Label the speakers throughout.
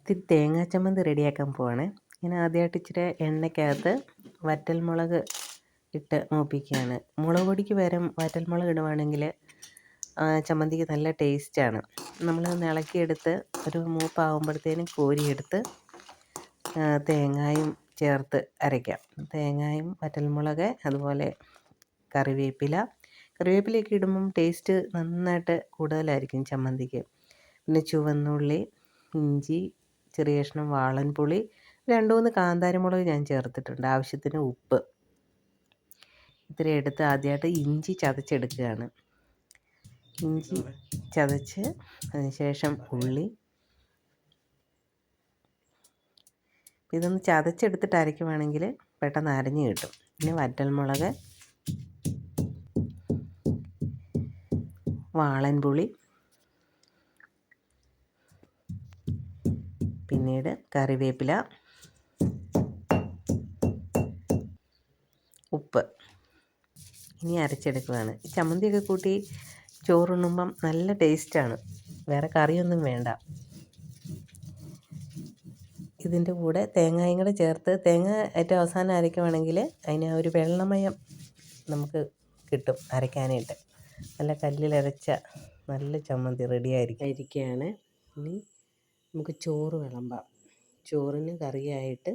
Speaker 1: ഇത്തിരി തേങ്ങാ ചമ്മന്തി റെഡിയാക്കാൻ പോവാണ്. ഞാൻ ആദ്യമായിട്ട് ഇച്ചിരി എണ്ണയ്ക്കകത്ത് വറ്റൽമുളക് ഇട്ട് മൂപ്പിക്കുകയാണ്. മുളക് പൊടിക്ക് പകരം വറ്റൽമുളക് ഇടുവാണെങ്കിൽ ചമ്മന്തിക്ക് നല്ല ടേസ്റ്റാണ്. നമ്മളൊന്ന് ഇളക്കിയെടുത്ത് ഒരു മൂപ്പാകുമ്പോഴത്തേനും കോരിയെടുത്ത് തേങ്ങായും ചേർത്ത് അരയ്ക്കാം. തേങ്ങായും വറ്റൽമുളക് അതുപോലെ കറിവേപ്പിലയൊക്കെ ഇടുമ്പം ടേസ്റ്റ് നന്നായിട്ട് കൂടുതലായിരിക്കും ചമ്മന്തിക്ക്. പിന്നെ ചുവന്നുള്ളി, ഇഞ്ചി, ചെറിയ കഷ്ണം വാളൻപുളി, 2-3 കാന്താരിമുളക് ഞാൻ ചേർത്തിട്ടുണ്ട്. ആവശ്യത്തിന് ഉപ്പ് ഇത്രയും എടുത്ത് ആദ്യമായിട്ട് ഇഞ്ചി ചതച്ചെടുക്കുകയാണ്. ഇഞ്ചി ചതച്ച് അതിന് ശേഷം ഉള്ളി. ഇതൊന്ന് ചതച്ചെടുത്തിട്ട് അരയ്ക്കുവാണെങ്കിൽ പെട്ടെന്ന് അരഞ്ഞ് കിട്ടും. പിന്നെ വറ്റൽമുളക്, വാളൻപുളി, പിന്നീട് കറിവേപ്പില, ഉപ്പ്. ഇനി അരച്ചെടുക്കുകയാണ്. ചമ്മന്തിയൊക്കെ കൂട്ടി ചോറുണ്ണുമ്പം നല്ല ടേസ്റ്റാണ്. വേറെ കറിയൊന്നും വേണ്ട. ഇതിൻ്റെ കൂടെ തേങ്ങയും കൂടെ ചേർത്ത്, തേങ്ങ ഏറ്റവും അവസാനം അരയ്ക്കുവാണെങ്കിൽ അതിന് ഒരു വെള്ളമയം നമുക്ക് കിട്ടും അരയ്ക്കാനായിട്ട്. നല്ല കല്ലിലരച്ച നല്ല ചമ്മന്തി റെഡിയായിരിക്കുകയാണ്. ഇനി നമുക്ക് ചോറ് വിളമ്പാം. ചോറിന് കറിയായിട്ട്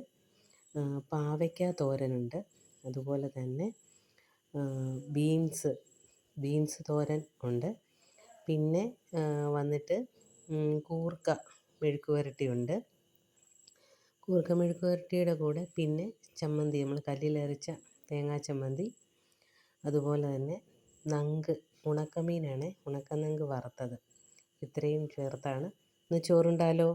Speaker 1: പാവയ്ക്ക തോരനുണ്ട്. അതുപോലെ തന്നെ ബീൻസ് തോരൻ ഉണ്ട്. പിന്നെ വന്നിട്ട് കൂർക്ക മെഴുക്ക് പുരട്ടിയുണ്ട്. കൂർക്ക മെഴുക്ക് പുരട്ടിയുടെ കൂടെ പിന്നെ ചമ്മന്തി, നമ്മൾ കല്ലിലരച്ച തേങ്ങാ ചമ്മന്തി. അതുപോലെ തന്നെ നങ്ക്, ഉണക്കമീനാണ്, ഉണക്കനങ്ക് വറുത്തത്. ഇത്രയും ചേർത്താണ് ഇന്ന് ചോറുണ്ടാലോ.